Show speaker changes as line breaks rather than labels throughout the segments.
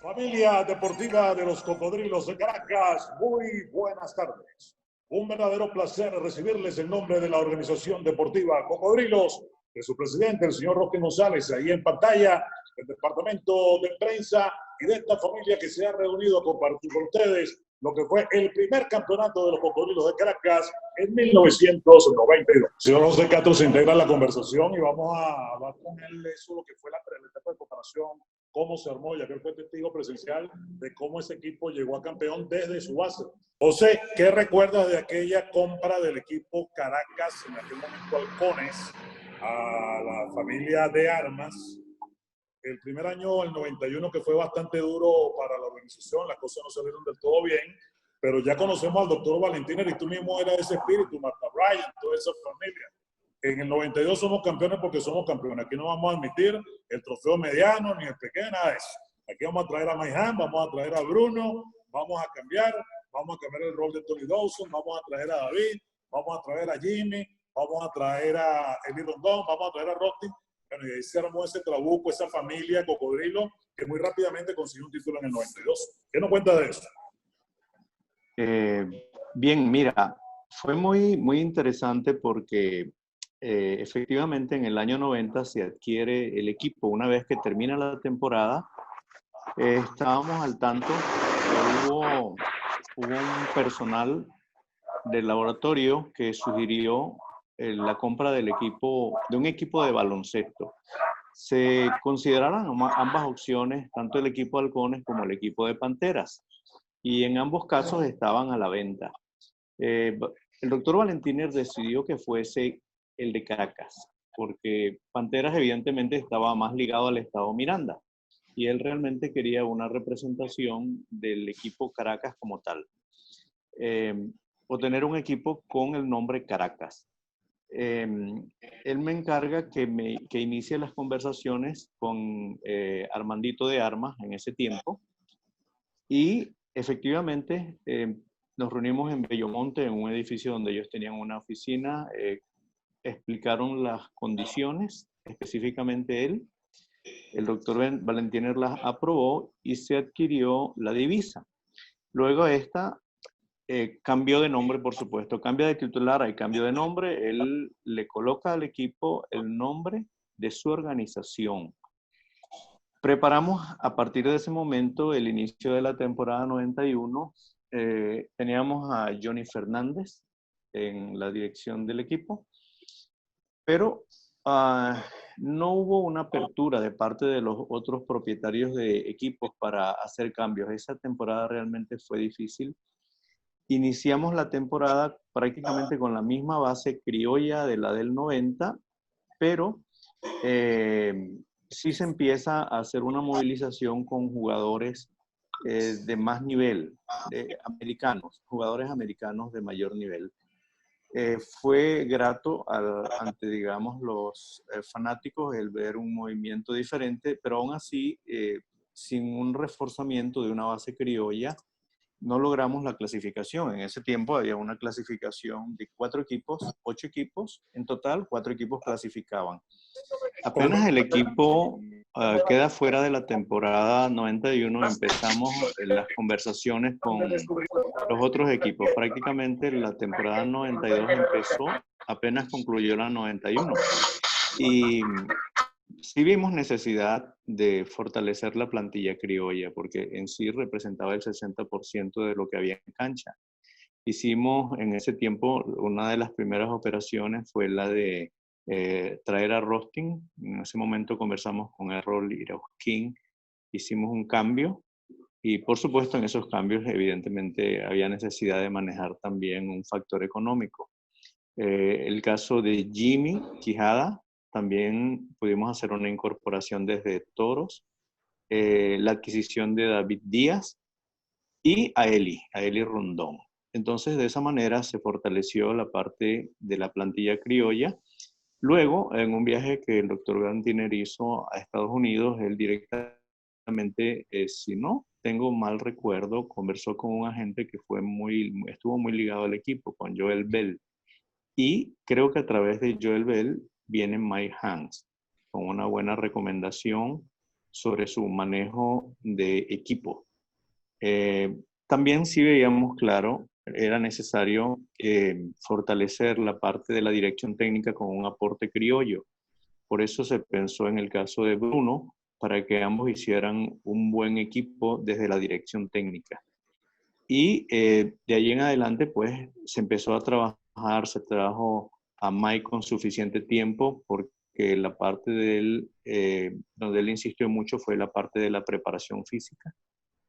Familia deportiva de los Cocodrilos de Caracas, muy buenas tardes. Un verdadero placer recibirles en nombre de la organización deportiva Cocodrilos, de su presidente, el señor Roque González, ahí en pantalla, el departamento de prensa y de esta familia que se ha reunido a compartir con ustedes lo que fue el primer campeonato de los Cocodrilos de Caracas en 1992. Señor José Castro se integra a la conversación y vamos a hablar con él eso, lo que fue la etapa de comparación, cómo se armó, ya que él fue testigo presencial de cómo ese equipo llegó a campeón desde su base. José, ¿qué recuerdas de aquella compra del equipo Caracas, en aquel momento Halcones, a la familia de Armas? El primer año, el 91, que fue bastante duro para la organización, las cosas no salieron del todo bien, pero ya conocemos al doctor Valentín y tú mismo eras ese espíritu, Marta Bryan, toda esa familia. En el 92 somos campeones porque somos campeones. Aquí no vamos a admitir el trofeo mediano ni el pequeño, nada de eso. Aquí vamos a traer a Mayhan, vamos a traer a Bruno, vamos a cambiar el rol de Tony Dawson, vamos a traer a David, vamos a traer a Jimmy, vamos a traer a Eli Rondón, vamos a traer a Rotti. Bueno, y ahí se armó ese trabuco, esa familia Cocodrilo, que muy rápidamente consiguió un título en el 92. ¿Qué nos cuenta de eso?
Bien, mira, fue muy interesante porque efectivamente en el año 90 se adquiere el equipo. Una vez que termina la temporada, estábamos al tanto que hubo un personal del laboratorio que sugirió la compra del equipo, de un equipo de baloncesto. Se consideraron ambas opciones, tanto el equipo de Halcones como el equipo de Panteras, y en ambos casos estaban a la venta. El doctor Valentiner decidió que fuese el de Caracas, porque Panteras evidentemente estaba más ligado al estado Miranda, y él realmente quería una representación del equipo Caracas como tal, o tener un equipo con el nombre Caracas. Él me encarga que inicie las conversaciones con Armandito de Armas en ese tiempo, y efectivamente nos reunimos en Bellomonte, en un edificio donde ellos tenían una oficina, explicaron las condiciones, específicamente él. El doctor Valentiner las aprobó y se adquirió la divisa. Luego esta cambió de nombre, por supuesto, cambia de titular, hay cambio de nombre, él le coloca al equipo el nombre de su organización. Preparamos a partir de ese momento el inicio de la temporada 91. Teníamos a Johnny Fernández en la dirección del equipo, pero no hubo una apertura de parte de los otros propietarios de equipos para hacer cambios. Esa temporada realmente fue difícil. Iniciamos la temporada prácticamente con la misma base criolla de la del 90, pero sí se empieza a hacer una movilización con jugadores de más nivel, jugadores americanos de mayor nivel. Fue grato ante, digamos, los fanáticos el ver un movimiento diferente, pero aún así, sin un reforzamiento de una base criolla, no logramos la clasificación. En ese tiempo había una clasificación de 4 equipos, 8 equipos, en total 4 equipos clasificaban. Apenas el equipo queda fuera de la temporada 91, empezamos las conversaciones con los otros equipos. Prácticamente la temporada 92 empezó, apenas concluyó la 91. Y sí vimos necesidad de fortalecer la plantilla criolla, porque en sí representaba el 60% de lo que había en cancha. Hicimos en ese tiempo, una de las primeras operaciones fue la de traer a Rostin. En ese momento conversamos con Errol King, hicimos un cambio, y por supuesto en esos cambios evidentemente había necesidad de manejar también un factor económico. El caso de Jimmy Quijada, también pudimos hacer una incorporación desde Toros, la adquisición de David Díaz y a Eli Rondón. Entonces, de esa manera se fortaleció la parte de la plantilla criolla. Luego, en un viaje que el doctor Gantiner hizo a Estados Unidos, él directamente, si no tengo mal recuerdo, conversó con un agente que estuvo muy ligado al equipo, con Joel Bell. Y creo que a través de Joel Bell viene Mike Hanks. con una buena recomendación sobre su manejo de equipo. También sí veíamos claro, era necesario fortalecer la parte de la dirección técnica con un aporte criollo. Por eso se pensó en el caso de Bruno, para que ambos hicieran un buen equipo desde la dirección técnica. Y de ahí en adelante, pues, se empezó a trabajar, se trabajó a Mike con suficiente tiempo, porque la parte de él, donde él insistió mucho fue la parte de la preparación física.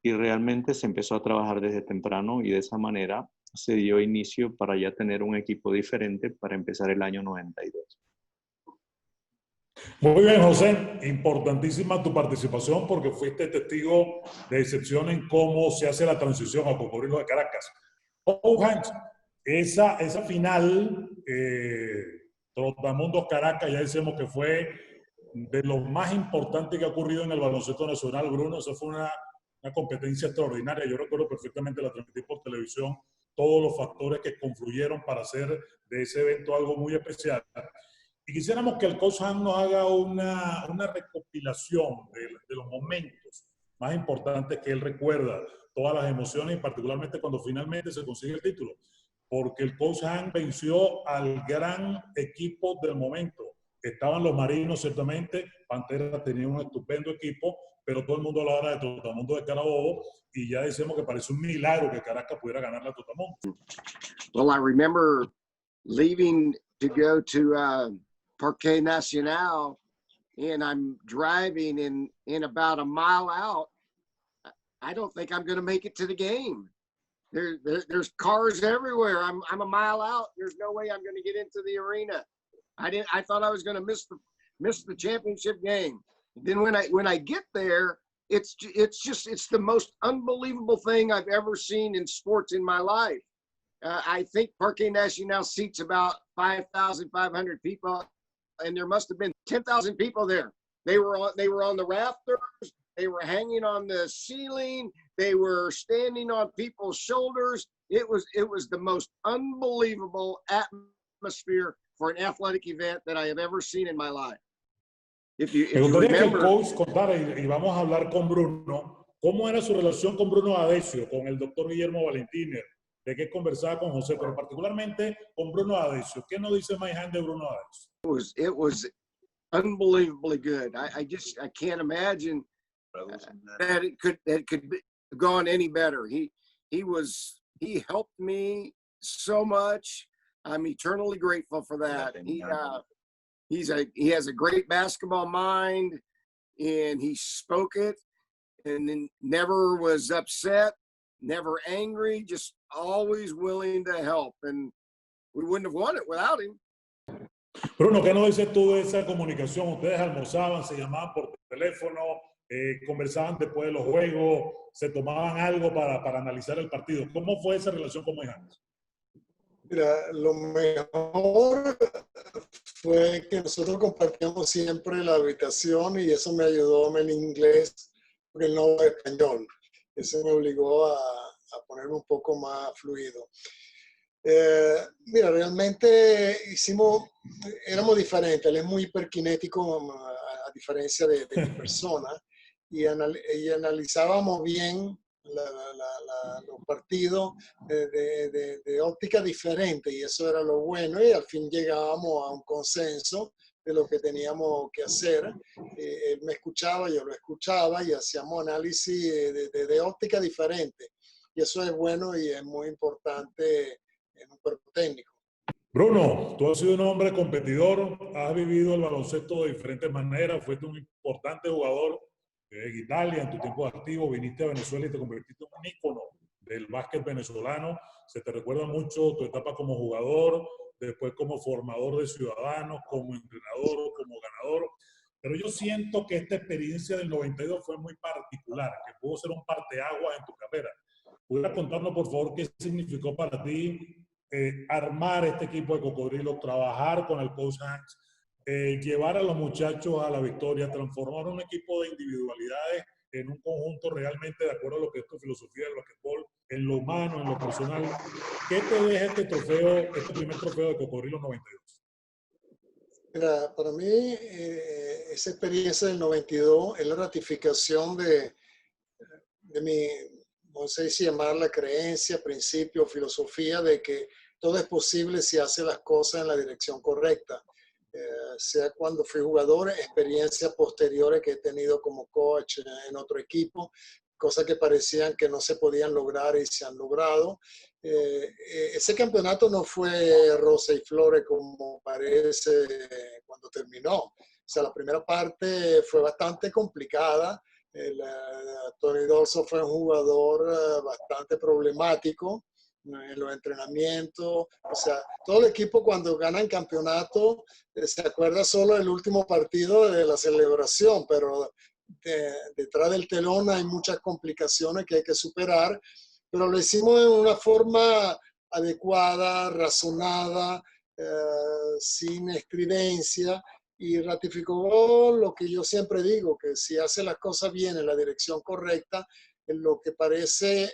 Y realmente se empezó a trabajar desde temprano y de esa manera se dio inicio para ya tener un equipo diferente para empezar el año 92.
Muy bien, José. Importantísima tu participación porque fuiste testigo de excepción en cómo se hace la transición a Cocodrilos de Caracas. Oh, Hans, esa final, Trotamundos Caracas, ya decimos que fue de lo más importante que ha ocurrido en el baloncesto nacional, Bruno. Esa fue una competencia extraordinaria. Yo recuerdo perfectamente, la transmití por televisión, todos los factores que confluyeron para hacer de ese evento algo muy especial. Y quisiéramos que el coach Han nos haga una recopilación de los momentos más importantes que él recuerda, todas las emociones y particularmente cuando finalmente se consigue el título. Porque el coach Han venció al gran equipo del momento. Estaban los Marinos, ciertamente. Pantera tenía un estupendo equipo, pero todo el mundo hablaba de Trotamundos de Carabobo y ya decimos que parece un milagro que Caracas pudiera ganar a Trotamundos.
Well, I remember leaving to go to Parque Nacional, and I'm driving in about a mile out. I don't think I'm going to make it to the game. There's cars everywhere. I'm a mile out. There's no way I'm going to get into the arena. I thought I was going to miss the championship game. Then when I get there, it's the most unbelievable thing I've ever seen in sports in my life. I think Parque Nacional seats about 5,500 people, and there must have been 10,000 people there. They were on the rafters. They were hanging on the ceiling. They were standing on people's shoulders. It was the most unbelievable atmosphere for an athletic event that I have ever seen in my life.
Me gustaría que el coach contara, y vamos a hablar con Bruno, cómo era su relación con Bruno Adesio, con el doctor Guillermo Valentiner, de qué conversaba con José, pero particularmente con Bruno Adesio. ¿Qué nos dice Mike Han de Bruno Adesio?
It was unbelievably good. I can't imagine that it could have gone any better. He helped me so much. I'm eternally grateful for that. He has a great basketball mind, and he spoke it, and then never was upset, never angry, just always willing to help. And we wouldn't have won it without him.
Bruno, ¿qué nos dices tú de esa comunicación? Ustedes almorzaban, se llamaban por teléfono, conversaban después de los juegos, se tomaban algo para analizar el partido. ¿Cómo fue esa relación con Mike Han?
Mira, lo mejor fue que nosotros compartíamos siempre la habitación y eso me ayudó en inglés porque él no habla español. Eso me obligó a ponerme un poco más fluido. Mira, realmente éramos diferentes. Él es muy hiperkinético a diferencia de mi persona y analizábamos bien los partidos de óptica diferente y eso era lo bueno y al fin llegábamos a un consenso de lo que teníamos que hacer. Él me escuchaba, yo lo escuchaba y hacíamos análisis de óptica diferente y eso es bueno y es muy importante en un cuerpo técnico.
Bruno, tú has sido un hombre competidor, has vivido el baloncesto de diferentes maneras, fuiste un importante jugador en Italia, en tu tiempo activo, viniste a Venezuela y te convertiste en un ícono del básquet venezolano. Se te recuerda mucho tu etapa como jugador, después como formador de ciudadanos, como entrenador, como ganador. Pero yo siento que esta experiencia del 92 fue muy particular, que pudo ser un parteaguas en tu carrera. ¿Pudieras contarnos, por favor, qué significó para ti armar este equipo de Cocodrilos, trabajar con el coach Hanks, llevar a los muchachos a la victoria, transformar un equipo de individualidades en un conjunto realmente de acuerdo a lo que es tu filosofía del basquetbol, en lo humano, en lo personal? ¿Qué te deja este trofeo, este primer trofeo de Cocodrilos 92?
Mira, para mí esa experiencia del 92 es la ratificación de mi, no sé si llamarla creencia, principio, filosofía, de que todo es posible si hace las cosas en la dirección correcta. Sea cuando fui jugador, experiencias posteriores que he tenido como coach en otro equipo, cosas que parecían que no se podían lograr y se han logrado. Ese campeonato no fue rosa y flores como parece cuando terminó. O sea, la primera parte fue bastante complicada. Tony Dolso fue un jugador bastante problemático en los entrenamientos. O sea, todo el equipo cuando ganan campeonato se acuerda solo del último partido de la celebración, pero detrás del telón hay muchas complicaciones que hay que superar, pero lo hicimos en una forma adecuada, razonada, sin estridencia, y ratificó lo que yo siempre digo, que si hace las cosas bien en la dirección correcta, en lo que parece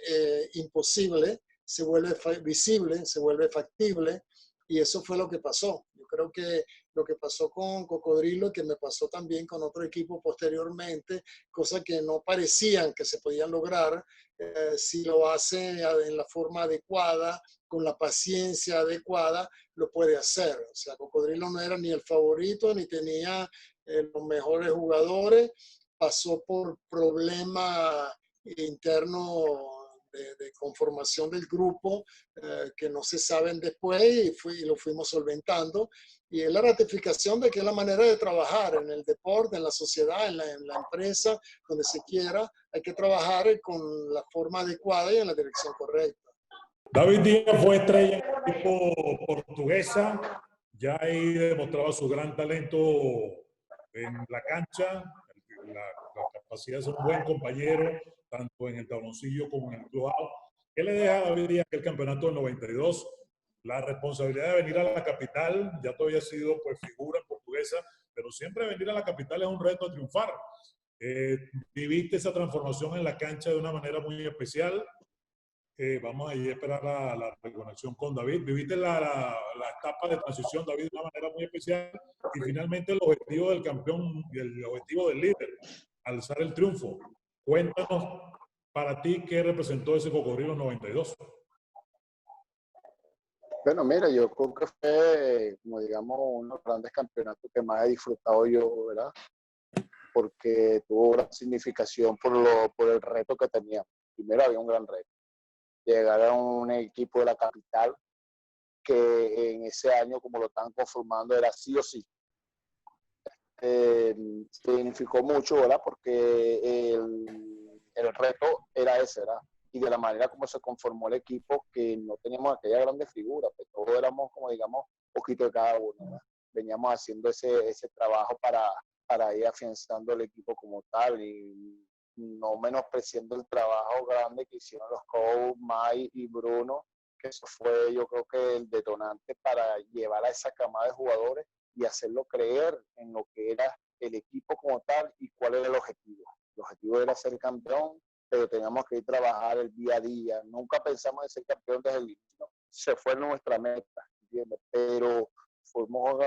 imposible se vuelve visible, se vuelve factible, y eso fue lo que pasó. Yo creo que lo que pasó con Cocodrilo, que me pasó también con otro equipo posteriormente, cosas que no parecían que se podían lograr, si lo hace en la forma adecuada, con la paciencia adecuada, lo puede hacer. O sea, Cocodrilo no era ni el favorito, ni tenía los mejores jugadores, pasó por problemas internos de conformación del grupo que no se saben después, y lo fuimos solventando. Y es la ratificación de que es la manera de trabajar en el deporte, en la sociedad, en la empresa, donde se quiera. Hay que trabajar con la forma adecuada y en la dirección correcta.
David Díaz fue estrella en el equipo portuguesa, ya ahí demostraba su gran talento en la cancha, la capacidad de ser un buen compañero, tanto en el tabloncillo como en el clubhouse. ¿Qué le deja a David Díaz el campeonato del 92? La responsabilidad de venir a la capital, ya todavía ha sido pues figura portuguesa, pero siempre venir a la capital es un reto a triunfar. Viviste esa transformación en la cancha de una manera muy especial. Vamos a ir a esperar la reconexión con David. Viviste la etapa de transición, David, de una manera muy especial, y finalmente el objetivo del campeón y el objetivo del líder, alzar el triunfo. Cuéntanos para ti qué representó ese Cocodrilo 92.
Bueno, mira, yo creo que fue, como digamos, uno de los grandes campeonatos que más he disfrutado yo, ¿verdad? Porque tuvo gran significación por el reto que teníamos. Primero había un gran reto. Llegar a un equipo de la capital que en ese año, como lo están conformando, era sí o sí. Significó mucho, ¿verdad? Porque el reto era ese, ¿verdad? Y de la manera como se conformó el equipo, que no teníamos aquella grande figura, pues todos éramos, como digamos, poquito de cada uno, ¿verdad? Veníamos haciendo ese trabajo para ir afianzando el equipo como tal y no menospreciando el trabajo grande que hicieron los coaches Mike y Bruno, que eso fue, yo creo que el detonante para llevar a esa camada de jugadores y hacerlo creer en lo que era el equipo como tal y cuál era el objetivo. El objetivo era ser campeón, pero teníamos que ir a trabajar el día a día. Nunca pensamos en ser campeón desde el inicio. Se fue nuestra meta, ¿entiendes? Pero fuimos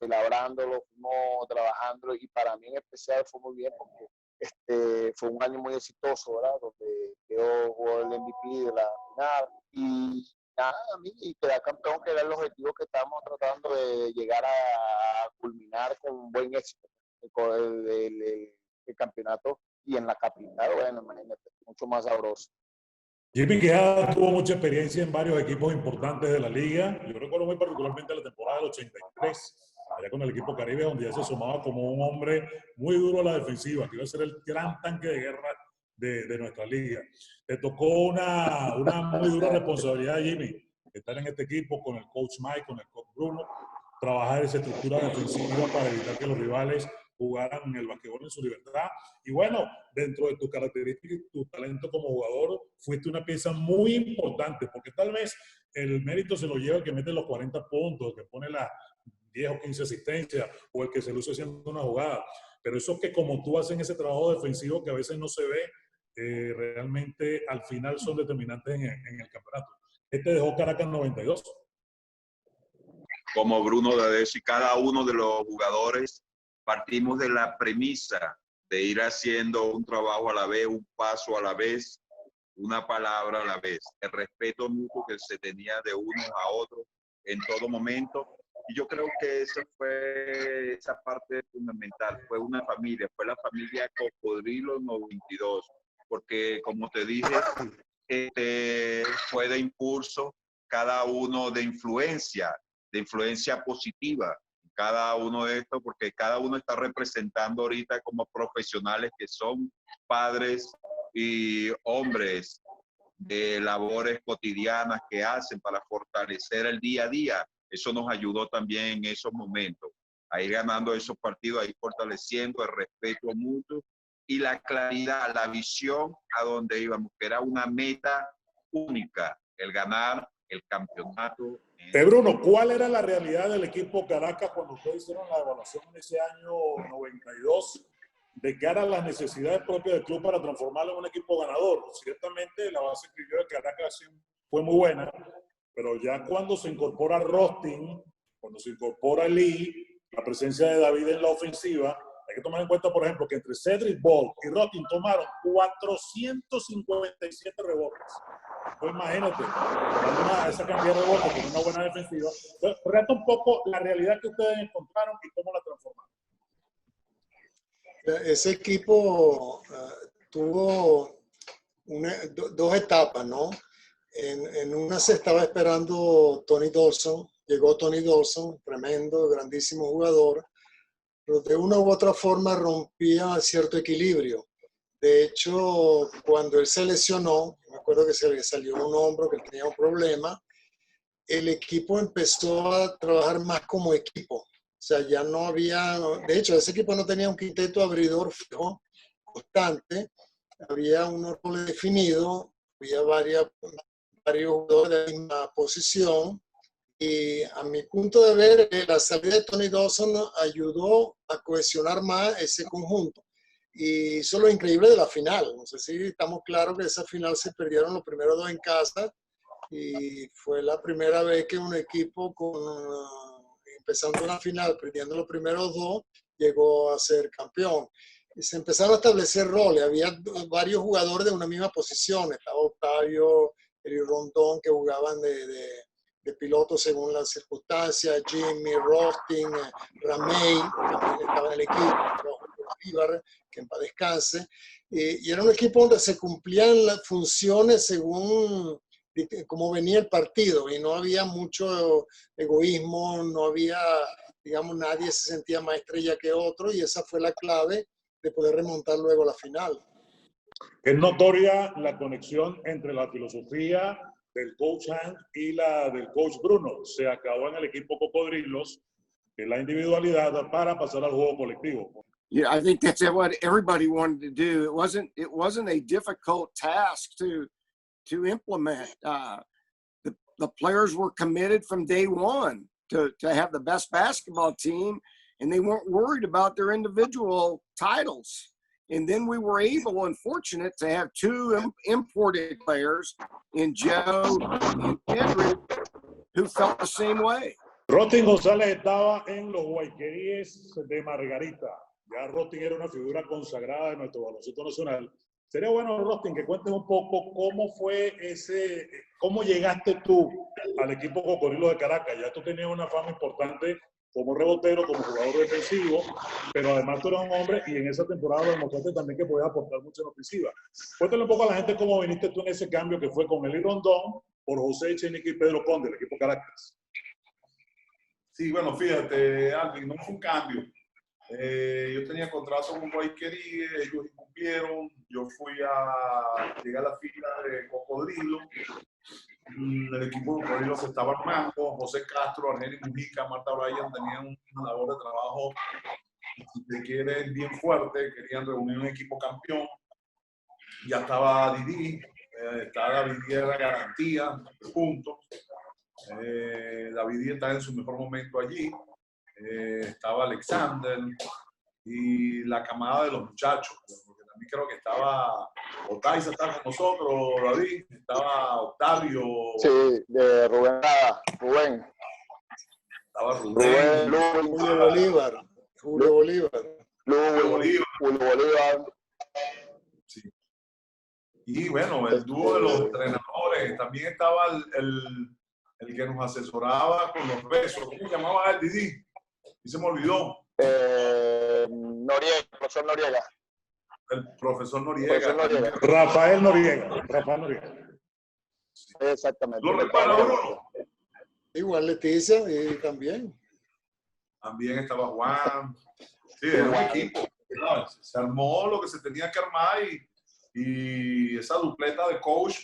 labrándolo, fuimos trabajándolo, y para mí en especial fue muy bien porque fue un año muy exitoso, ¿verdad? Donde yo jugué el MVP de la final y nada, a mí, y quedar campeón, que era el objetivo que estábamos tratando de llegar a culminar con un buen éxito, con el campeonato, y en la capital, bueno, imagínate, mucho más sabroso.
Jimmy Quijada tuvo mucha experiencia en varios equipos importantes de la liga. Yo recuerdo muy particularmente la temporada del 83, allá con el equipo Caribe, donde ya se sumaba como un hombre muy duro a la defensiva, que iba a ser el gran tanque de guerra de nuestra liga. Te tocó una muy dura responsabilidad, Jimmy, estar en este equipo con el coach Mike, con el coach Bruno, trabajar esa estructura defensiva para evitar que los rivales jugaran el basquetbol en su libertad. Y bueno, dentro de tus características y tu talento como jugador, fuiste una pieza muy importante, porque tal vez el mérito se lo lleva el que mete los 40 puntos, el que pone las 10 o 15 asistencias, o el que se luce haciendo una jugada. Pero eso que como tú haces ese trabajo defensivo que a veces no se ve, realmente al final son determinantes en el campeonato. ¿Qué te dejó Caracas 92?
Como Bruno de decir, cada uno de los jugadores partimos de la premisa de ir haciendo un trabajo a la vez, un paso a la vez, una palabra a la vez. El respeto mutuo que se tenía de unos a otros en todo momento. Y yo creo que esa parte fundamental. Fue una familia, fue la familia Cocodrilo 92. Porque, como te dije, fue de impulso, cada uno de influencia positiva. Cada uno de estos, porque cada uno está representando ahorita como profesionales que son padres y hombres de labores cotidianas que hacen para fortalecer el día a día. Eso nos ayudó también en esos momentos, a ir ganando esos partidos, a ir fortaleciendo el respeto mutuo y la claridad, la visión a donde íbamos, que era una meta única, el ganar el campeonato.
Bruno, ¿cuál era la realidad del equipo Caracas cuando ustedes hicieron la evaluación en ese año 92 de cara a las necesidades propias del club para transformarlo en un equipo ganador? Ciertamente la base que yo de Caracas fue muy buena, pero ya cuando se incorpora Rostin, cuando se incorpora Lee, la presencia de David en la ofensiva, hay que tomar en cuenta, por ejemplo, que entre Cedric Ball y Rostin tomaron 457 rebotes. Pues imagínate, esa cantidad de rebotes con una buena defensiva. Entonces, relata un poco la realidad que ustedes encontraron y cómo la transformaron.
Ese equipo tuvo dos etapas, ¿no? En una se estaba esperando Tony Dawson, llegó Tony Dawson, tremendo, grandísimo jugador, pero de una u otra forma rompía cierto equilibrio. De hecho, cuando él se lesionó, me acuerdo que se le salió un hombro, que él tenía un problema, el equipo empezó a trabajar más como equipo. O sea, ya no había, de hecho, ese equipo no tenía un quinteto abridor fijo, constante, había un rol definido, había varios jugadores de la misma posición, y a mi punto de ver, la salida de Tony Dawson ayudó a cohesionar más ese conjunto. Y eso es lo increíble de la final. No sé si estamos claros que esa final se perdieron los primeros dos en casa y fue la primera vez que un equipo empezando una final, perdiendo los primeros dos, llegó a ser campeón. Y se empezaron a establecer roles. Había varios jugadores de una misma posición. Estaba Octavio, Eli Rondón, que jugaban de piloto según las circunstancias, Jimmy, Rostin, Ramey, también estaba en el equipo, Ibar, que en paz descanse, y era un equipo donde se cumplían las funciones según cómo venía el partido, y no había mucho egoísmo, no había, digamos, nadie se sentía más estrella que otro, y esa fue la clave de poder remontar luego la final.
Es notoria la conexión entre la filosofía del coach Hank y la del coach Bruno. Se acabó en el equipo Cocodrilos la individualidad para pasar al juego colectivo.
Yeah, I think that's what everybody wanted to do. It wasn't a difficult task to implement. The players were committed from day one to have the best basketball team, and they weren't worried about their individual titles. And then we were able and fortunate to have two imported players in Joe and Kendrick who felt the same way.
Rostin González estaba en los Guayqueríes de Margarita. Ya Rostin era una figura consagrada de nuestro baloncesto nacional. Sería bueno, Rostin, que cuentes un poco cómo fue cómo llegaste tú al equipo Cocodrilo de Caracas. Ya tú tenías una fama importante como rebotero, como jugador defensivo, pero además tú eras un hombre y en esa temporada demostraste también que podías aportar mucho en ofensiva. Cuéntale un poco a la gente cómo viniste tú en ese cambio que fue con Eli Rondón por José Echenique y Pedro Conde, el equipo Caracas.
Sí, bueno, fíjate, Alvin, no fue un cambio. Yo tenía contrato con Guayquerí, ellos incumplieron, yo llegué a la fila de Cocodrilo, el equipo de Cocodrilo se estaba armando, José Castro, Argenis Mujica, Marta Bryan tenían una labor de trabajo que quieren bien fuerte, querían reunir un equipo campeón, ya estaba Didi, David era garantía, puntos. David estaba en su mejor momento allí, estaba Alexander y la camada de los muchachos, porque también creo que estaba Otaiza, estaba con nosotros, David, estaba Octavio.
Sí, de Rubén.
Estaba Rubén.
Julio Bolívar. Julio Bolívar.
Julio Bolívar.
Sí. Y bueno, el dúo de los entrenadores. También estaba el que nos asesoraba con los pesos. ¿Cómo se llamaba el Didi? Y se me olvidó.
Noriega, profesor Noriega.
El profesor Noriega.
Rafael Noriega.
Sí. Exactamente.
¿Lo recuerda, Bruno?
Igual Leticia y también.
También estaba Juan. Sí, era un equipo. Se armó lo que se tenía que armar y esa dupleta de coach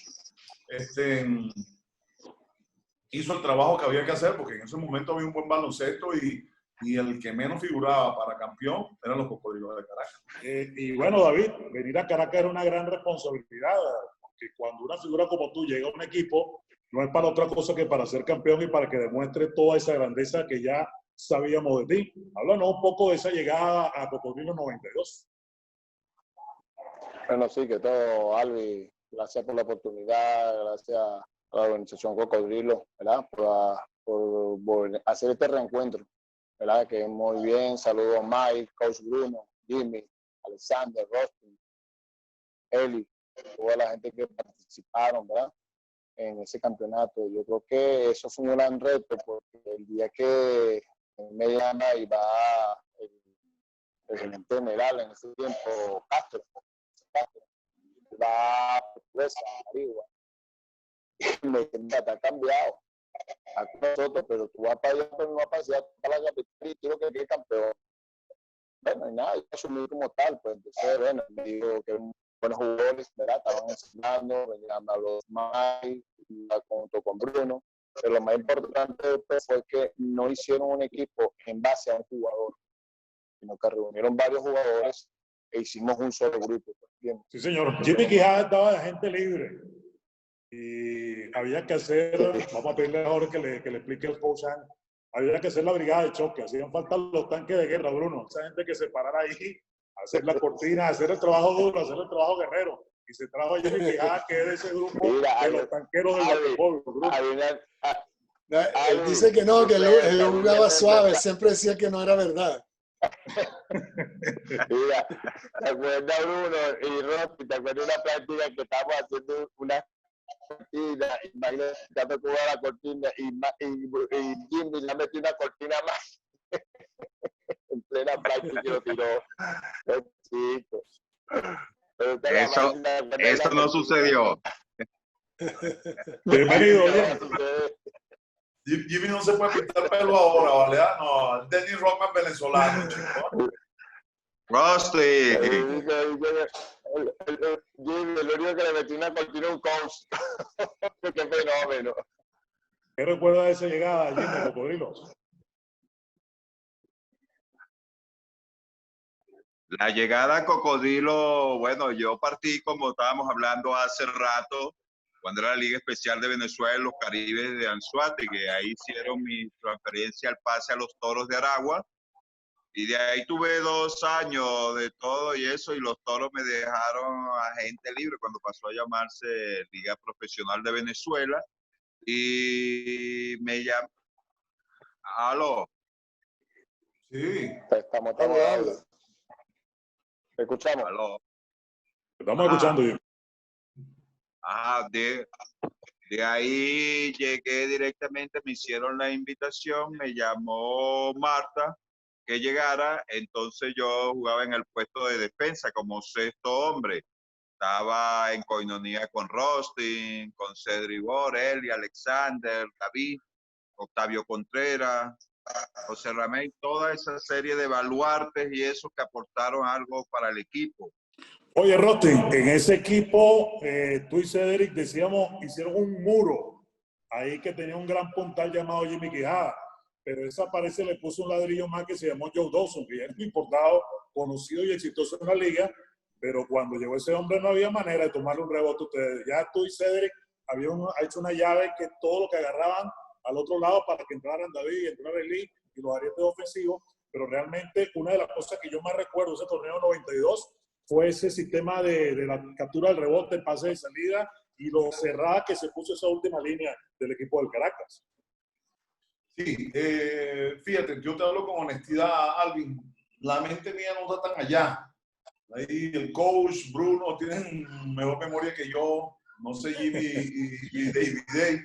hizo el trabajo que había que hacer, porque en ese momento había un buen baloncesto y el que menos figuraba para campeón eran los Cocodrilos de Caracas.
Y bueno, David, venir a Caracas era una gran responsabilidad, porque cuando una figura como tú llega a un equipo, no es para otra cosa que para ser campeón y para que demuestre toda esa grandeza que ya sabíamos de ti. Háblanos un poco de esa llegada a Cocodrilos 92.
Bueno, sí, que todo, Albi, gracias por la oportunidad, gracias a la organización Cocodrilo, ¿verdad? Por hacer este reencuentro, ¿verdad? Que muy bien, saludos a Mike, Coach Bruno, Jimmy, Alexander, Rostin, Eli, toda la gente que participaron, ¿verdad? En ese campeonato. Yo creo que eso fue un gran reto, porque el día que me llama y va el gerente general en ese tiempo, Castro, va a Portuguesa, arriba, y me dice, mira, te ha cambiado a nosotros, pero tú vas para allá, pero no vas para allá, para la capital y quiero que quede campeón. Bueno, y nada, yo asumí como tal, pues entonces, bueno, me dijo que buenos jugadores, ¿verdad? Estaban enseñando, venían a los Mai, junto con Bruno, pero lo más importante después fue que no hicieron un equipo en base a un jugador, sino que reunieron varios jugadores e hicimos un solo grupo.
Sí, señor. Jimmy Quijada estaba de agente libre y había que hacer, vamos a pedirle ahora que le explique el coach, había que hacer la brigada de choque, hacían falta los tanques de guerra, Bruno, esa gente que se parara ahí, hacer la cortina, hacer el trabajo duro, hacer el trabajo guerrero, y se trajo a Jimmy Quijada, que es de ese grupo de los tanqueros del waterpolo, Bruno.
Él dice que no, que él jugaba suave, siempre decía que no era verdad.
Mira, ¿te acuerdas, Bruno y Rocky? ¿Te acuerdas de una práctica que estábamos haciendo una cortina? Imagínate cómo era la cortina y Jimmy le metió una cortina más en plena práctica y lo tiró. Chicos.
Eso no sucedió.
Bienvenido,
Jimmy no se puede pintar pelo ahora, ¿vale? No, Dennis Rodman venezolano, chico.
Rusty.
Jimmy, el único que le metió una cortina a un coach. Qué fenómeno.
¿Qué recuerda de esa llegada, Jimmy, Cocodrilos?
La llegada a Cocodrilo, bueno, yo partí como estábamos hablando hace rato, cuando era la Liga Especial de Venezuela, los Caribes de Anzoátegui, que ahí hicieron mi transferencia al pase a los Toros de Aragua. Y de ahí tuve 2 años de todo y eso, y los Toros me dejaron agente libre cuando pasó a llamarse Liga Profesional de Venezuela. Y me llamó. ¿Aló?
Sí.
Estamos hablando. ¿Te escuchamos?
¿Aló?
Estamos escuchando, Jimmy.
De ahí llegué directamente, me hicieron la invitación, me llamó Marta que llegara, entonces yo jugaba en el puesto de defensa como 6º hombre. Estaba en coinonía con Rostin, con Cedric Borel y Alexander, David, Octavio Contreras, José Ramey, toda esa serie de baluartes y esos que aportaron algo para el equipo.
Oye, Rosti, en ese equipo, tú y Cedric, decíamos, hicieron un muro ahí que tenía un gran puntal llamado Jimmy Quijada, pero esa parece le puso un ladrillo más que se llamó Joe Dawson, que ya es un importado, conocido y exitoso en la liga, pero cuando llegó ese hombre no había manera de tomarle un rebote a ustedes. Ya tú y Cedric habían hecho una llave que todo lo que agarraban al otro lado para que entraran David y entrara Eli y los ariete ofensivos, pero realmente una de las cosas que yo más recuerdo de ese torneo 92 fue ese sistema de la captura del rebote, el pase de salida y lo cerrada que se puso esa última línea del equipo del Caracas.
Sí, fíjate, yo te hablo con honestidad, Alvin. la mente mía no está tan allá. Ahí el coach, Bruno, tienen mejor memoria que yo, no sé Jimmy y David Day,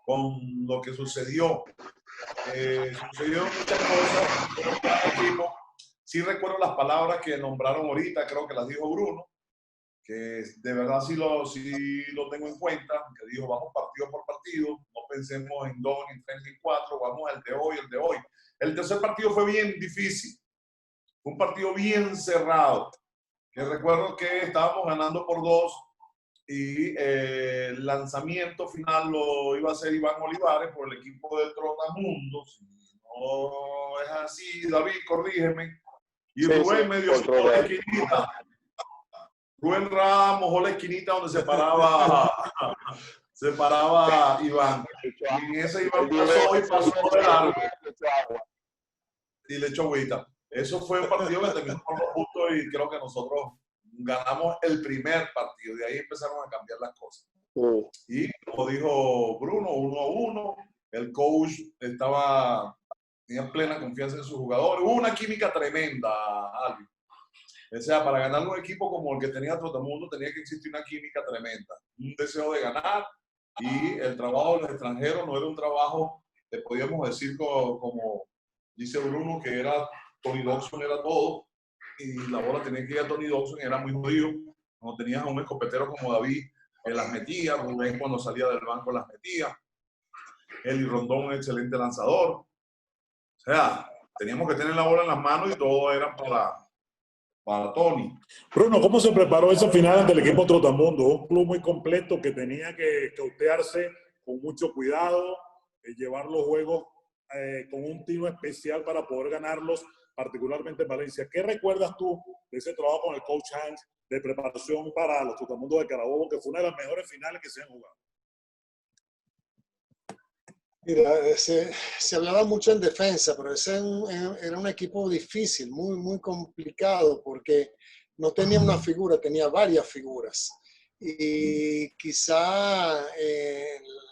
con lo que sucedió. Sucedieron muchas cosas con el equipo. Sí recuerdo las palabras que nombraron ahorita, creo que las dijo Bruno, que de verdad sí lo tengo en cuenta, que dijo, vamos partido por partido, no pensemos en 2, ni 3, ni 4, vamos al de hoy, el de hoy. El tercer partido fue bien difícil, fue un partido bien cerrado, que recuerdo que estábamos ganando por 2 y el lanzamiento final lo iba a hacer Iván Olivares por el equipo de Trotamundo. Si no es así, David, corrígeme. Y sí, Rubén me dio la esquinita. Rubén Ramos mojó la esquinita donde se paraba Iván. Y en ese Iván pasó de largo. Y le echó agüita. Eso fue un partido que terminó por 2 puntos y creo que nosotros ganamos el primer partido. De ahí empezaron a cambiar las cosas. Y como dijo Bruno, 1-1. El coach tenía plena confianza en sus jugadores. Hubo una química tremenda, Alvin. O sea, para ganar un equipo como el que tenía Trotamundo tenía que existir una química tremenda. Un deseo de ganar y el trabajo de los extranjeros no era un trabajo, podíamos decir como dice Bruno, que era Tony Dodson era todo y la bola tenía que ir a Tony Dodson, era muy jodido. Cuando tenías a un escopetero como David, las metía, Rubén cuando salía del banco las metía. Eli Rondón, un excelente lanzador. O sea, teníamos que tener la bola en las manos y todo era para Tony.
Bruno, ¿cómo se preparó esa final ante el equipo Trotamundo? Un club muy completo que tenía que cautearse con mucho cuidado, llevar los juegos con un tiro especial para poder ganarlos, particularmente en Valencia. ¿Qué recuerdas tú de ese trabajo con el coach Hanks de preparación para los Trotamundos de Carabobo, que fue una de las mejores finales que se han jugado?
Mira, se hablaba mucho en defensa, pero ese era un equipo difícil, muy, muy complicado, porque no tenía una figura, tenía varias figuras. Y quizá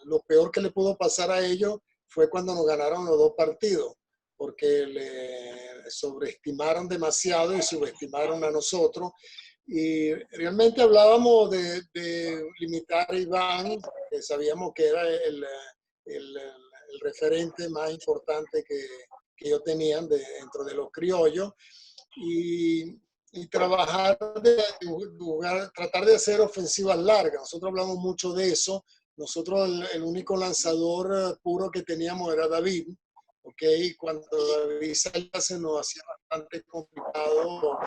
lo peor que le pudo pasar a ellos fue cuando nos ganaron los 2 partidos, porque le sobreestimaron demasiado y subestimaron a nosotros. Y realmente hablábamos de limitar a Iván, que sabíamos que era el referente más importante que ellos tenían dentro de los criollos, y trabajar tratar de hacer ofensivas largas. Nosotros hablamos mucho de eso. Nosotros el único lanzador puro que teníamos era David, ¿okay? Cuando David salía se nos hacía bastante complicado.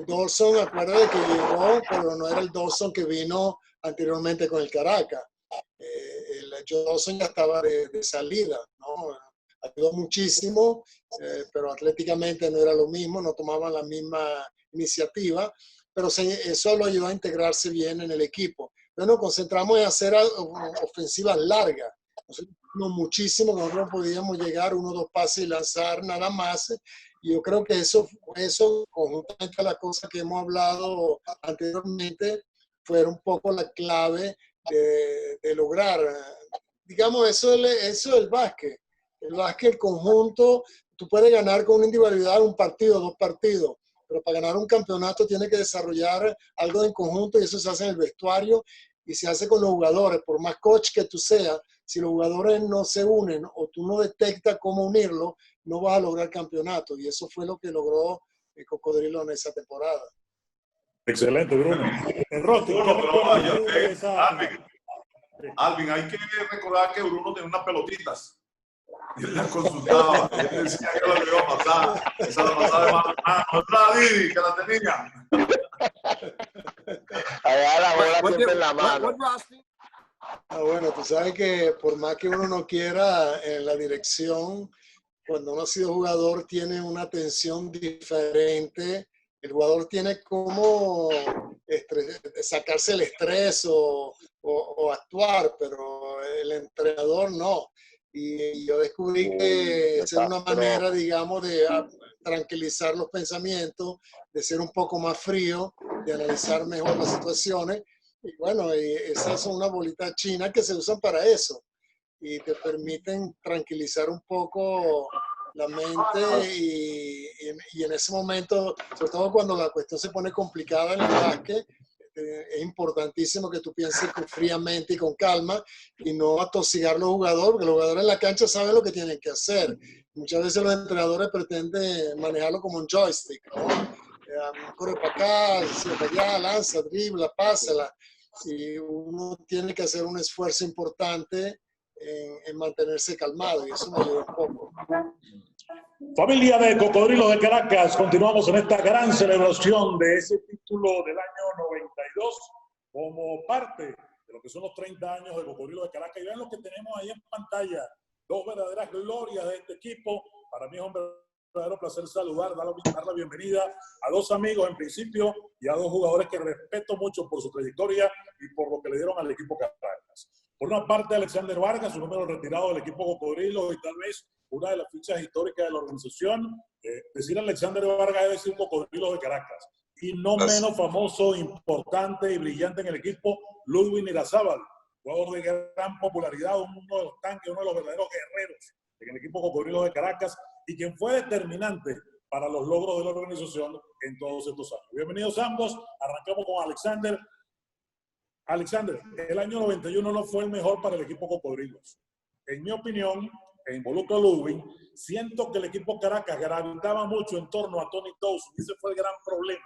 Dawson, acuérdate que llegó, pero no era el Dawson que vino anteriormente con el Caracas. El Dawson ya estaba de salida, ¿no? Ayudó muchísimo, pero atléticamente no era lo mismo, no tomaban la misma iniciativa, pero eso lo ayudó a integrarse bien en el equipo. Entonces nos concentramos en hacer ofensivas largas. Nosotros muchísimo, nosotros podíamos llegar 1 o 2 pases y lanzar nada más. Y yo creo que eso conjuntamente a las cosas que hemos hablado anteriormente, fue un poco la clave de lograr, digamos, eso es el básquet. El básquet, el conjunto, tú puedes ganar con una individualidad 1 partido, 2 partidos, pero para ganar un campeonato tienes que desarrollar algo en conjunto, y eso se hace en el vestuario y se hace con los jugadores. Por más coach que tú seas, si los jugadores no se unen o tú no detectas cómo unirlo, no vas a lograr campeonato, y eso fue lo que logró el Cocodrilo en esa temporada.
Excelente, Bruno.
Alvin, hay que recordar que Bruno tiene unas pelotitas. Y él las consultaba. Él decía que la iba a pasar. Esa la pasaba de mano en mano. Otra Didi, que la tenía.
Allá la bola siempre en la mano.
Bueno, tú sabes que por más que uno no quiera, en la dirección, cuando uno ha sido jugador, tiene una atención diferente. El jugador tiene como sacarse el estrés o actuar, pero el entrenador no. Y yo descubrí que esa es una manera, digamos, de tranquilizar los pensamientos, de ser un poco más frío, de analizar mejor las situaciones. Y bueno, esas son unas bolitas chinas que se usan para eso y te permiten tranquilizar un poco la mente y en ese momento, sobre todo cuando la cuestión se pone complicada en el básquet, es importantísimo que tú pienses fríamente y con calma y no atosigar a los jugadores, porque los jugadores en la cancha saben lo que tienen que hacer. Muchas veces los entrenadores pretenden manejarlo como un joystick, ¿no? Corre para acá, sigue para allá, lanza, dribla, pásala. Y uno tiene que hacer un esfuerzo importante en mantenerse calmado, y eso me ayuda un poco.
Familia de Cocodrilos de Caracas, continuamos en esta gran celebración de ese título del año 92 como parte de lo que son los 30 años de Cocodrilos de Caracas. Y vean lo que tenemos ahí en pantalla, dos verdaderas glorias de este equipo. Para mí es un verdadero placer saludar, dar la bienvenida a dos amigos en principio y a dos jugadores que respeto mucho por su trayectoria y por lo que le dieron al equipo Caracas. Por una parte, Alexander Vargas, un número retirado del equipo Cocodrilos y tal vez una de las fichas históricas de la organización. Decir Alexander Vargas es decir Cocodrilos de Caracas. Y no menos famoso, importante y brillante en el equipo, Ludwig Irazábal, jugador de gran popularidad, uno de los tanques, uno de los verdaderos guerreros en el equipo Cocodrilos de Caracas y quien fue determinante para los logros de la organización en todos estos años. Bienvenidos ambos. Arrancamos con Alexander. Alexander, el año 91 no fue el mejor para el equipo Cocodrilos. En mi opinión, e involucro a Ludwig, siento que el equipo Caracas gravitaba mucho en torno a Tony Dawson. Ese fue el gran problema,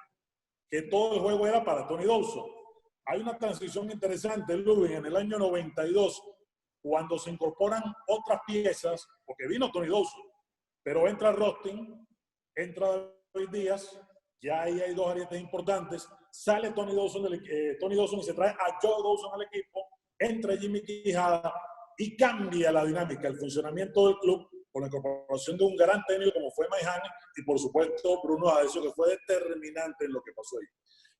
que todo el juego era para Tony Dawson. Hay una transición interesante, Ludwig, en el año 92, cuando se incorporan otras piezas, porque vino Tony Dawson, pero entra Rostin, entra David Díaz, ya ahí hay dos ariete importantes, sale Tony Dawson y se trae a Joe Dawson al equipo, entra Jimmy Quijada y cambia la dinámica, el funcionamiento del club con la incorporación de un gran técnico como fue Maihane y por supuesto Bruno Adecio, que fue determinante en lo que pasó ahí.